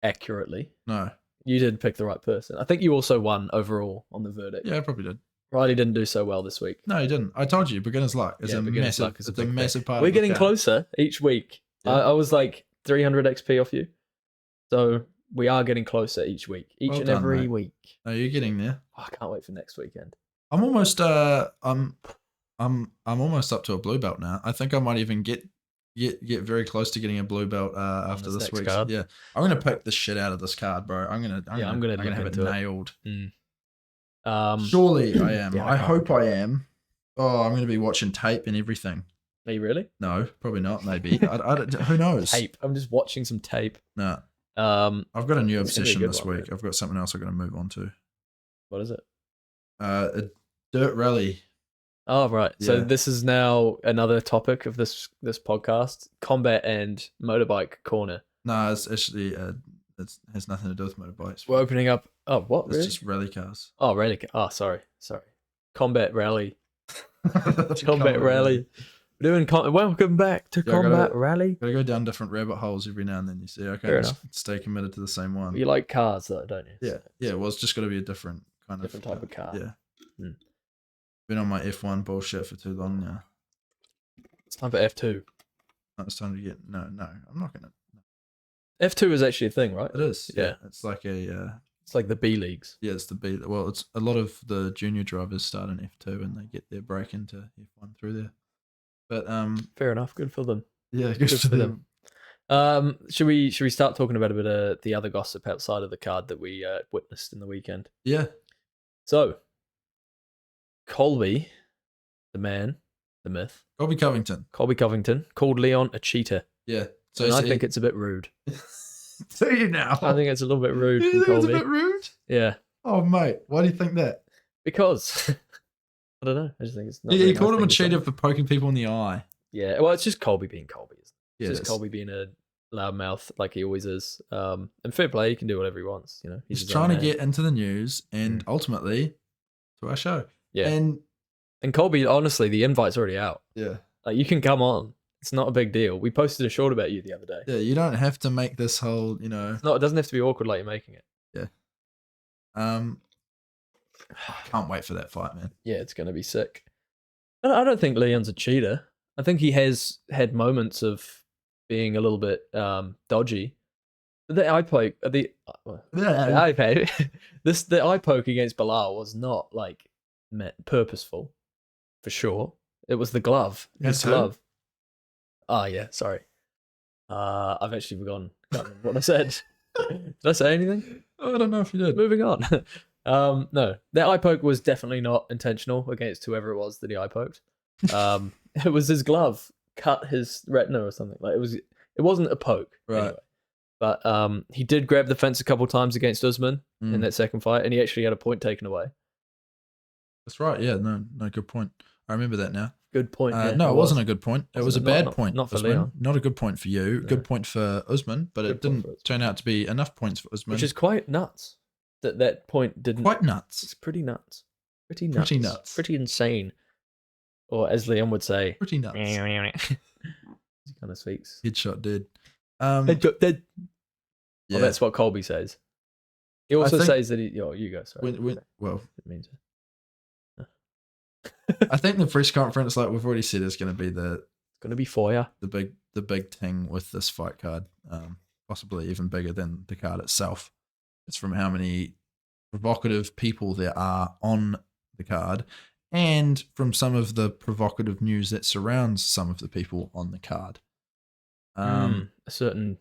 accurately. No. You did pick the right person. I think you also won overall on the verdict. Yeah, I probably did. Riley didn't do so well this week. No, he didn't. I told you, beginner's luck is a massive part. We're getting closer each week. Yeah. I was like 300 XP off you, so we are getting closer each week, every week. No, you're getting there. Oh, I can't wait for next weekend. I'm almost I'm almost up to a blue belt now. I think I might even get very close to getting a blue belt after this week. Yeah, I'm gonna pick the shit out of this card, bro. I'm gonna have it nailed. Surely I am. Yeah, I hope I am. Oh, I'm gonna be watching tape and everything. Are you really? No, probably not. Maybe. I don't, who knows? Tape. I'm just watching some tape. No. I've got a new obsession this week. I've got something else I'm gonna move on to. What is it? A dirt rally. Oh, right. Yeah. So this is now another topic of this podcast: combat and motorbike corner. No, it's actually it has nothing to do with motorbikes. We're opening up. Oh, what? It's just rally cars. Oh, rally car. Oh, sorry. Combat rally. Combat rally. We're doing. Welcome back to combat rally. Gotta go down different rabbit holes every now and then. You see, okay, stay committed to the same one. You like cars, though, don't you? Yeah, yeah. Well, it's just got to be a different type of car. Yeah. Been on my F1 bullshit for too long now. It's time for F2. No, it's time to get no. I'm not gonna. F2 is actually a thing, right? It is. Yeah. It's like a. It's like the B leagues. Yeah, it's the B. Well, it's a lot of the junior drivers start in F2 and they get their break into F1 through there. But fair enough. Good for them. Yeah, good for them. Should we start talking about a bit of the other gossip outside of the card that we witnessed in the weekend? Yeah. So, Colby, the man, the myth, Colby Covington called Leon a cheater. Yeah. So I think it's a bit rude. Do you now? I think it's a little bit rude. You think it's a bit rude? Yeah. Oh, mate, why do you think that? Because I don't know. I just think it's not. Yeah, you called him a cheater for poking people in the eye. Yeah. Well, it's just Colby being Colby. It's yeah, just Colby being a loudmouth like he always is. And fair play, he can do whatever he wants. You know, he's trying to get into the news and ultimately to our show. Yeah. And Colby, honestly, the invite's already out. Yeah. Like, you can come on. It's not a big deal. We posted a short about you the other day. Yeah, you don't have to make this whole, It doesn't have to be awkward like you're making it. Yeah. I can't wait for that fight, man. Yeah, it's going to be sick. I don't think Leon's a cheater. I think he has had moments of being a little bit dodgy. The eye poke, the eye poke against Bilal was not like purposeful, for sure. It was the glove. His glove. Oh, yeah, sorry. I've actually forgotten what I said. Did I say anything? I don't know if you did. Moving on. No, that eye poke was definitely not intentional against whoever it was that he eye poked. It was his glove cut his retina or something. Like it wasn't a poke. Right. Anyway. But he did grab the fence a couple times against Usman in that second fight, and he actually had a point taken away. That's right. Yeah, no, good point. I remember that now. Good point. No, it wasn't a good point. It was a bad point. Not for Usman. Leon. Not a good point for you. No. Good point for Usman, but it didn't turn out to be enough points for Usman. Which is quite nuts. That point didn't. Quite nuts. It's pretty nuts. Pretty nuts. Pretty insane. Or as Leon would say, pretty nuts. He kind of speaks. Headshot dead. Headshot dead. Yeah. Well, that's what Colby says. He also says that you go. Sorry. Well, it means it. I think the press conference, like we've already said, is going to be it's going to be fire. The big thing with this fight card, possibly even bigger than the card itself. It's from how many provocative people there are on the card, and from some of the provocative news that surrounds some of the people on the card. A certain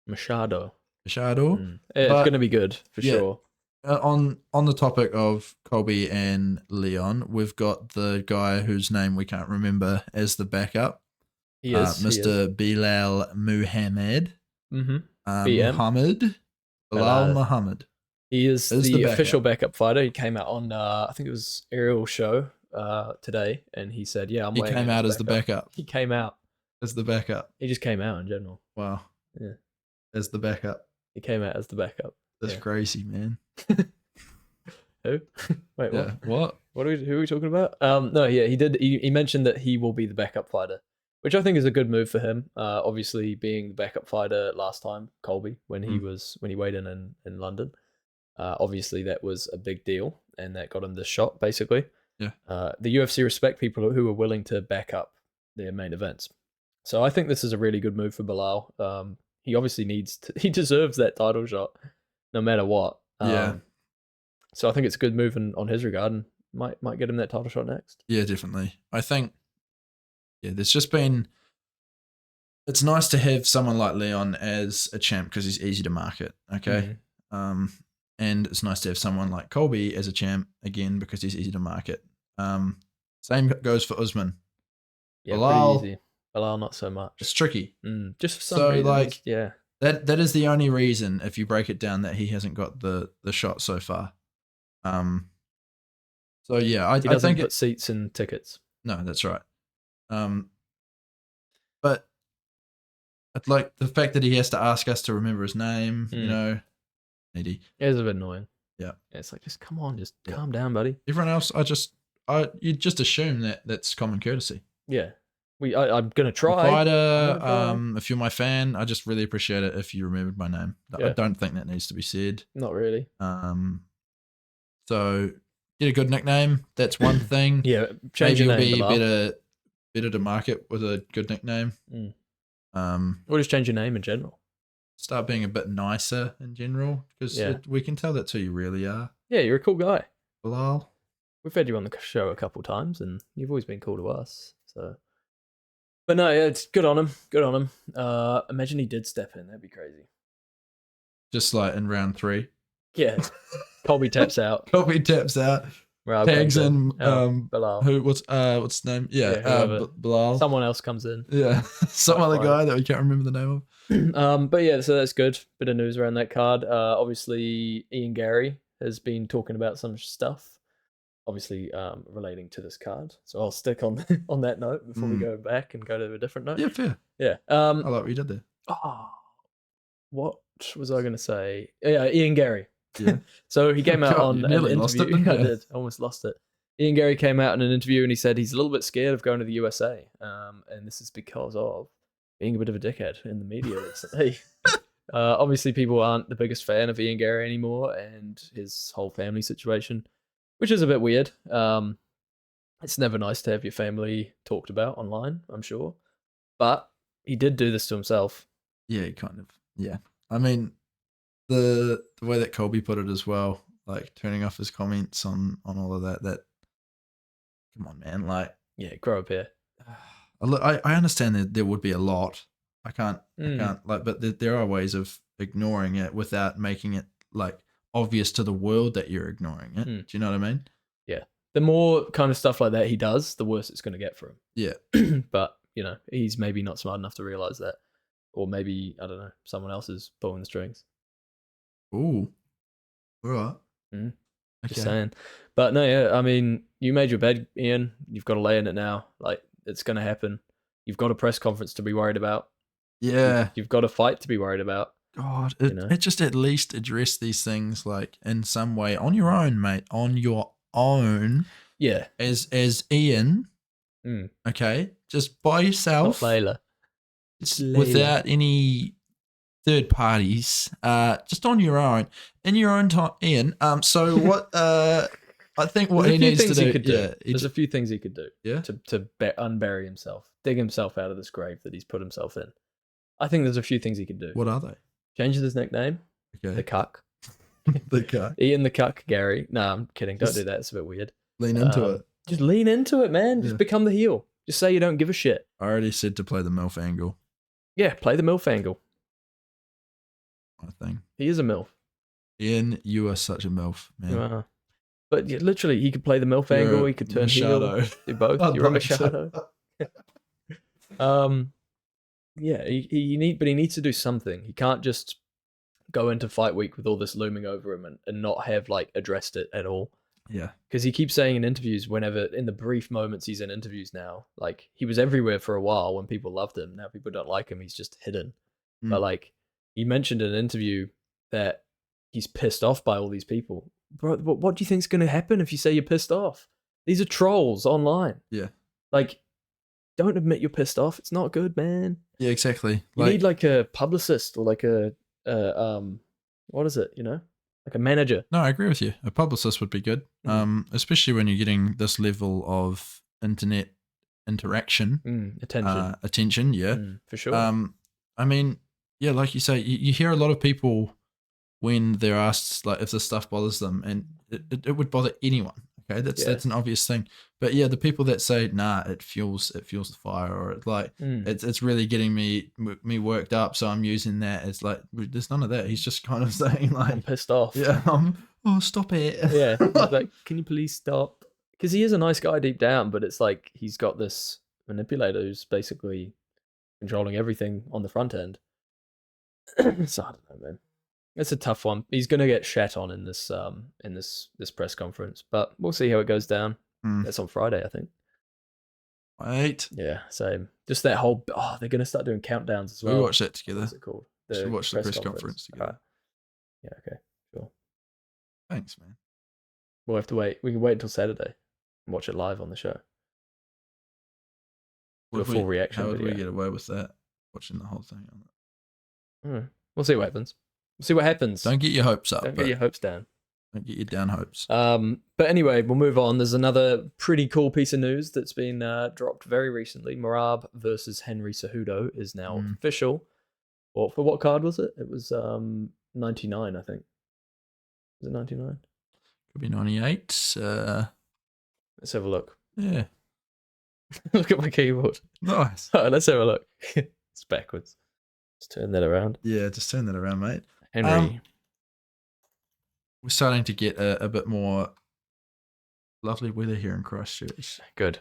Machado. Machado. It's But- going to be good for yeah. sure. On the topic of Colby and Leon, we've got the guy whose name we can't remember as the backup. He is. Mr. Bilal Muhammad. Mm-hmm. BM. Muhammad. Bilal Muhammad. He is Is the the official backup fighter. He came out on, I think it was Ariel's show today, and he said, "Yeah, I'm." He weighing came in out as the backup. He came out. As the backup. He just came out in general. Wow. Yeah. As the backup. He came out as the backup. That's Yeah. crazy, man. Who? Wait, Yeah. what? Who are we talking about? No, yeah, he did. He mentioned that he will be the backup fighter, which I think is a good move for him. Obviously, being the backup fighter last time, Colby, when he weighed in London. Obviously, that was a big deal, and that got him the shot, basically. Yeah. The UFC respect people who are willing to back up their main events. So I think this is a really good move for Bilal. He obviously he deserves that title shot, no matter what. Yeah. So I think it's a good move on his regard, and might get him that title shot next. Yeah, definitely. I think, there's just been. It's nice to have someone like Leon as a champ because he's easy to market. Okay. And it's nice to have someone like Colby as a champ again because he's easy to market. Same goes for Usman. Yeah, Bilal, pretty easy. Bilal, not so much. It's tricky. Just for some reason. Yeah. That is the only reason, if you break it down, that he hasn't got the shot so far. So yeah, I think put seats and tickets. No, that's right. But I'd like the fact that he has to ask us to remember his name, needy. It is a bit annoying. Yeah. It's like, just come on, just calm down, buddy. Everyone else, you just assume that that's common courtesy. Yeah. I'm gonna try. Fighter, if you're my fan, I just really appreciate it if you remembered my name. Yeah. I don't think that needs to be said. Not really. So get a good nickname. That's one thing. Yeah, change your name. Maybe better to market with a good nickname. Or just change your name in general. Start being a bit nicer in general because we can tell that's who you really are. Yeah, you're a cool guy. Bilal. We've had you on the show a couple times, and you've always been cool to us. So, but no, yeah, it's good on him. Good on him. Imagine he did step in. That'd be crazy. Just like in round 3. Yeah. Colby taps out. Colby taps out. Tags in Bilal. what's his name? Yeah, Bilal. Someone else comes in. Yeah. Some other guy that we can't remember the name of. But yeah, so that's good. Bit of news around that card. Obviously Garry has been talking about some stuff. Obviously relating to this card. So I'll stick on that note before we go back and go to a different note. Yeah, fair. Yeah. I like what you did there. What was I going to say? Yeah, Garry. Yeah. So he came out on an interview. Lost it, didn't you? I did. Almost lost it. Garry came out in an interview and he said he's a little bit scared of going to the USA. And this is because of being a bit of a dickhead in the media recently. Obviously, people aren't the biggest fan of Garry anymore and his whole family situation, which is a bit weird. It's never nice to have your family talked about online, I'm sure. But he did do this to himself. Yeah, kind of. Yeah. I mean, the way that Colby put it as well, like turning off his comments on all of that, come on, man. Like, yeah, grow up here. I understand that there would be a lot. I can't, but there are ways of ignoring it without making it like obvious to the world that you're ignoring it. Do you know what I mean? Yeah. The more kind of stuff like that he does, the worse it's going to get for him. Yeah. But, he's maybe not smart enough to realize that. Or maybe, I don't know, someone else is pulling the strings. Ooh. All right. Okay. Just saying. But no, yeah, I mean, you made your bed, Ian. You've got to lay in it now. Like, it's going to happen. You've got a press conference to be worried about. Yeah. You've got a fight to be worried about. God, it just at least address these things like in some way on your own, mate. On your own. Yeah. As Ian. Okay. Just by yourself. Not Layla. Without any third parties. Just on your own. In your own time, Ian. So what I think what he needs to do. There's a few things he could do. Yeah. To unbury himself. Dig himself out of this grave that he's put himself in. I think there's a few things he could do. What are they? Change his nickname. Okay. The Cuck. The Cuck. Ian the Cuck Garry. No, I'm kidding. Don't do that. It's a bit weird. Lean into it. Just lean into it, man. Just become the heel. Just say you don't give a shit. I already said to play the MILF angle. Yeah, play the MILF angle. My thing. He is a MILF. Ian, you are such a MILF, man. You are. But yeah, literally, he could play the MILF You're angle. a He could turn heel. Machado. Do both. I'd You're a like to. Machado. Yeah, he needs to do something. He can't just go into fight week with all this looming over him and not have like addressed it at all. Yeah. Because he keeps saying in interviews, whenever in the brief moments he's in interviews now, like he was everywhere for a while when people loved him. Now people don't like him. He's just hidden. But like he mentioned in an interview that he's pissed off by all these people. Bro, what do you think's going to happen if you say you're pissed off? These are trolls online. Yeah. Like, don't admit you're pissed off. It's not good, man. Yeah, exactly. You need like a publicist or like a what is it? Like a manager. No, I agree with you. A publicist would be good. Especially when you're getting this level of internet interaction, attention. Yeah, for sure. I mean, yeah, like you say, you hear a lot of people when they're asked like if this stuff bothers them, and it would bother anyone. Okay, that's an obvious thing. But yeah, the people that say, nah, it fuels the fire, or it's really getting me worked up, so I'm using that. It's like there's none of that. He's just kind of saying like, I'm pissed off. Yeah, stop it. Yeah, like, can you please stop? Because he is a nice guy deep down, but it's like he's got this manipulator who's basically controlling everything on the front end. So I don't know, man. It's a tough one. He's gonna get shat on in this press conference, but we'll see how it goes down. That's on Friday, I think. Right. Yeah, same. Just that whole. Oh, they're gonna start doing countdowns as well. We watch that together. What's it called? Should watch the press conference together. Yeah. Okay. Sure. Thanks, man. We'll have to wait. We can wait until Saturday and watch it live on the show. Do a full reaction. How would video. we get away with that? Watching the whole thing on it. We'll see what happens. See what happens. Don't get your hopes up. Don't get your hopes down. Don't get your down hopes. But anyway, we'll move on. There's another pretty cool piece of news that's been dropped very recently. Merab versus Henry Cejudo is now official. Well, for what card was it? It was 99, I think. Was it 99? Could be 98. Let's have a look. Yeah. Look at my keyboard. Nice. Oh, let's have a look. It's backwards. Let's turn that around. Yeah, just turn that around, mate. Henry. We're starting to get a bit more lovely weather here in Christchurch. Good.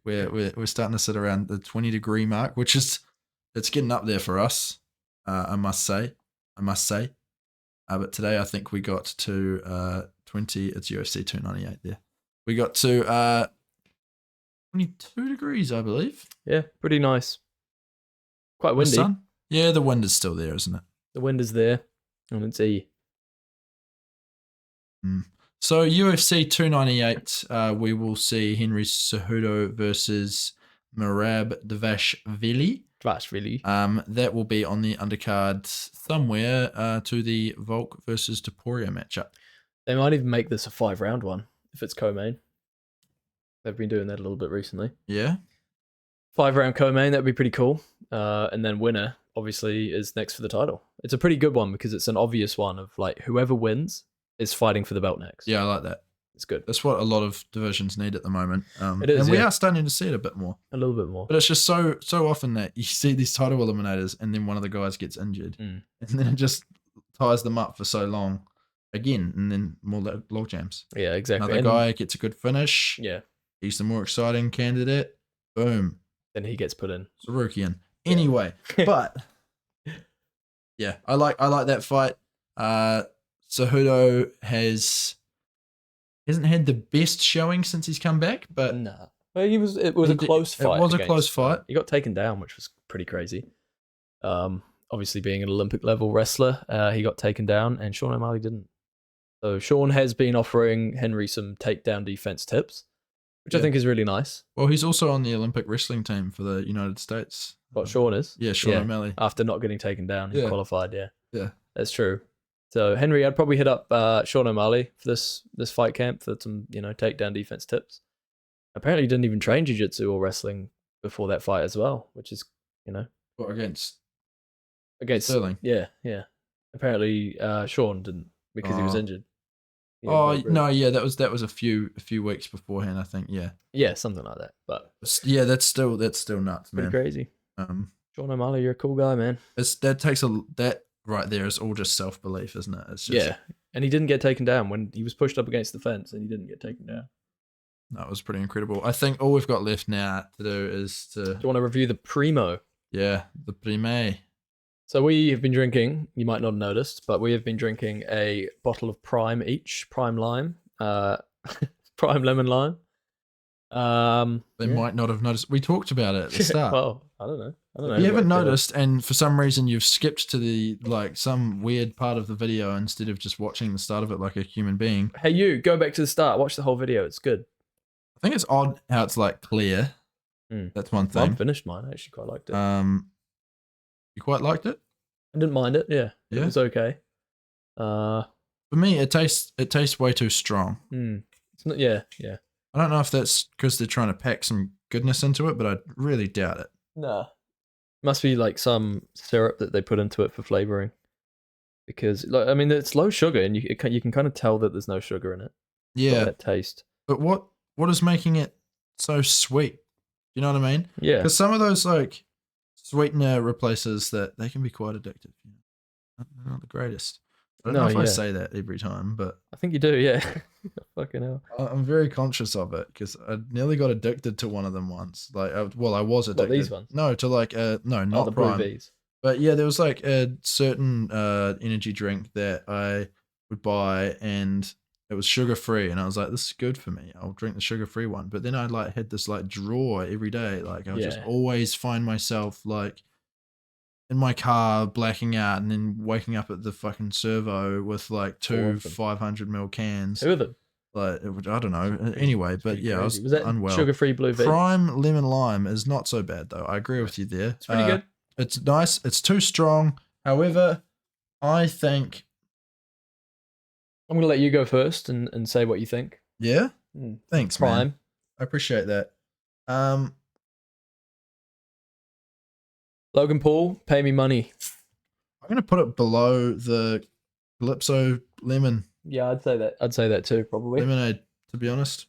We're starting to sit around the 20-degree mark, which is it's getting up there for us. I must say. But today I think we got to 20. It's UFC 298 there. We got to 22 degrees, I believe. Yeah, pretty nice. Quite windy. The sun? Yeah, the wind is still there, isn't it? The wind is there. And it's E. So UFC 298, we will see Henry Cejudo versus Merab Dvalishvili. That will be on the undercard somewhere to the Volk versus Topuria matchup. They might even make this a 5-round one if it's co-main. They've been doing that a little bit recently. Yeah. 5-round co-main, that'd be pretty cool. And then winner, obviously, is next for the title. It's a pretty good one because it's an obvious one of like whoever wins is fighting for the belt next. Yeah, I like that. It's good. That's what a lot of divisions need at the moment. It is, and we are starting to see it a bit more. A little bit more. But it's just so often that you see these title eliminators and then one of the guys gets injured. And then it just ties them up for so long again. And then more log jams. Yeah, exactly. Another guy gets a good finish. Yeah. He's the more exciting candidate. Boom. Then he gets put in. Sarukian. Anyway, but yeah, I like that fight. Cejudo hasn't had the best showing since he's come back, but nah. Well, it was a close fight. It was a close fight. He got taken down, which was pretty crazy. Obviously being an Olympic level wrestler, he got taken down, and Sean O'Malley didn't. So Sean has been offering Henry some takedown defense tips, which I think is really nice. Well, he's also on the Olympic wrestling team for the United States. What, Sean is? Yeah, Sean O'Malley. After not getting taken down, he qualified. Yeah, that's true. So Henry, I'd probably hit up Sean O'Malley for this fight camp for some takedown defense tips. Apparently, he didn't even train jiu-jitsu or wrestling before that fight as well, which is What, against Sterling? Yeah. Apparently, Sean didn't because he was injured. That was a few weeks beforehand, I think. Yeah, something like that. But yeah, that's still nuts, pretty man. crazy. Sean O'Malley, you're a cool guy, man. That right there is all just self belief, isn't it? It's just, Yeah, and he didn't get taken down when he was pushed up against the fence, and he didn't get taken down. That was pretty incredible. I think all we've got left now to do is to... Do you want to review the Primo? Yeah, the Prime. So we have been drinking, you might not have noticed, but we have been drinking a bottle of Prime each, Prime Lime, Prime Lemon Lime. They might not have noticed. We talked about it at the start. Well, I don't know. You haven't noticed, and for some reason you've skipped to the some weird part of the video instead of just watching the start of it like a human being. Hey, you go back to the start. Watch the whole video. It's good. I think it's odd how it's like clear. That's one thing. Well, I finished mine. I actually quite liked it. You quite liked it? I didn't mind it. Yeah, yeah, it was okay. For me, it tastes way too strong. It's not. Yeah. I don't know if that's because they're trying to pack some goodness into it, but I really doubt it. Nah. Must be like some syrup that they put into it for flavoring. Because I mean, it's low sugar, and you can kind of tell that there's no sugar in it. Yeah, that taste. But what is making it so sweet? You know what I mean? Yeah. Because some of those like sweetener replaces that they can be quite addictive. They're not the greatest. I don't know if I say that every time, but I think you do. Yeah. Fucking hell. I'm very conscious of it because I nearly got addicted to one of them once. Like, I was addicted. What, these ones? No, to like no, not the Prime. Blue V's. But yeah, there was like a certain energy drink that I would buy, and it was sugar free, and I was like, "This is good for me. I'll drink the sugar free one." But then I like had this like draw every day. Like I would just always find myself like in my car blacking out, and then waking up at the fucking servo with like two 500ml cans. Who are them? Like I don't know. Anyway, but yeah, crazy. I was that unwell. Sugar-free Blue V? Prime Lemon Lime is not so bad though. I agree with you there. It's pretty good. It's nice. It's too strong. However, I think I'm gonna let you go first and say what you think. Yeah. Thanks, Prime. man. I appreciate that. Logan Paul, pay me money. I'm gonna put it below the Calypso Lemon. Yeah, I'd say that. I'd say that too, probably. Lemonade, to be honest.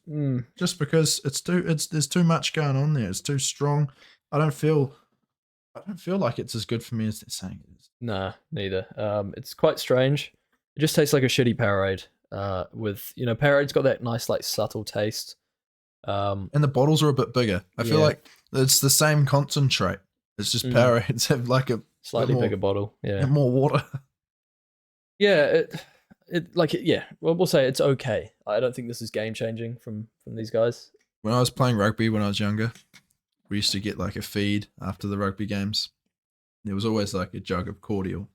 Just because there's too much going on there. It's too strong. I don't feel like it's as good for me as they're saying it is. Nah, neither. It's quite strange. It just tastes like a shitty Powerade. With Powerade's got that nice like subtle taste. And the bottles are a bit bigger. I feel like it's the same concentrate. It's just Powerades have like a slightly bigger bottle. Yeah, and more water. Yeah, well, we'll say it's okay. I don't think this is game changing from these guys. When I was playing rugby when I was younger, we used to get like a feed after the rugby games. There was always like a jug of cordial.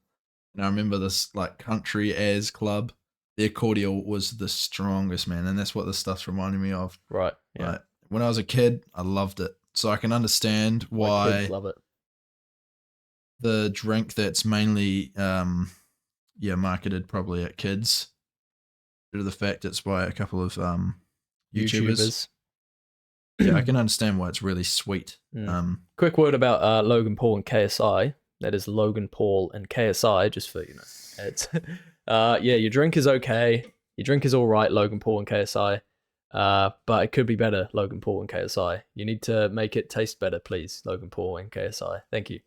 And I remember this like country as club, their cordial was the strongest, man. And that's what this stuff's reminding me of. Right. Yeah. Like, when I was a kid, I loved it. So I can understand why kids love it. The drink that's mainly marketed probably at kids, due to the fact it's by a couple of YouTubers. Yeah, I can understand why it's really sweet. Quick word about Logan Paul and KSI. That is Logan Paul and KSI, just for it's your drink is okay. Your drink is all right, Logan Paul and KSI. But it could be better, Logan Paul and KSI. You need to make it taste better, please, Logan Paul and KSI. Thank you.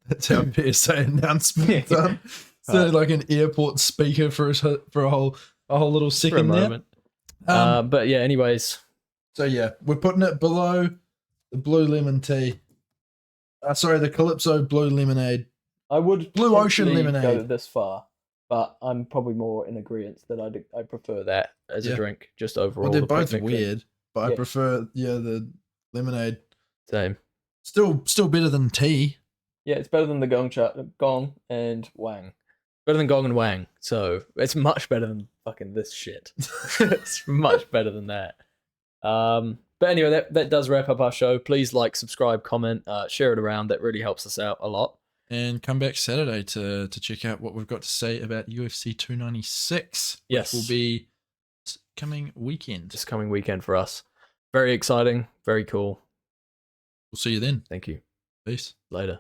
That's our PSA announcement done. So like an airport speaker for a whole little second for a moment. But yeah, anyways. So yeah, we're putting it below the blue lemon tea. Sorry, the Calypso blue lemonade. I would Blue Ocean lemonade go this far, but I'm probably more in agreement that I prefer that as a drink, just overall. Well, they're both weird, but I prefer the lemonade. Same. Still better than tea. Yeah, it's better than the Gong and Wang. Better than Gong and Wang, so it's much better than fucking this shit. It's much better than that. But anyway, that does wrap up our show. Please like, subscribe, comment, share it around. That really helps us out a lot. And come back Saturday to check out what we've got to say about UFC 296. Yes. Which will be this coming weekend. This coming weekend for us. Very exciting. Very cool. We'll see you then. Thank you. Peace. Later.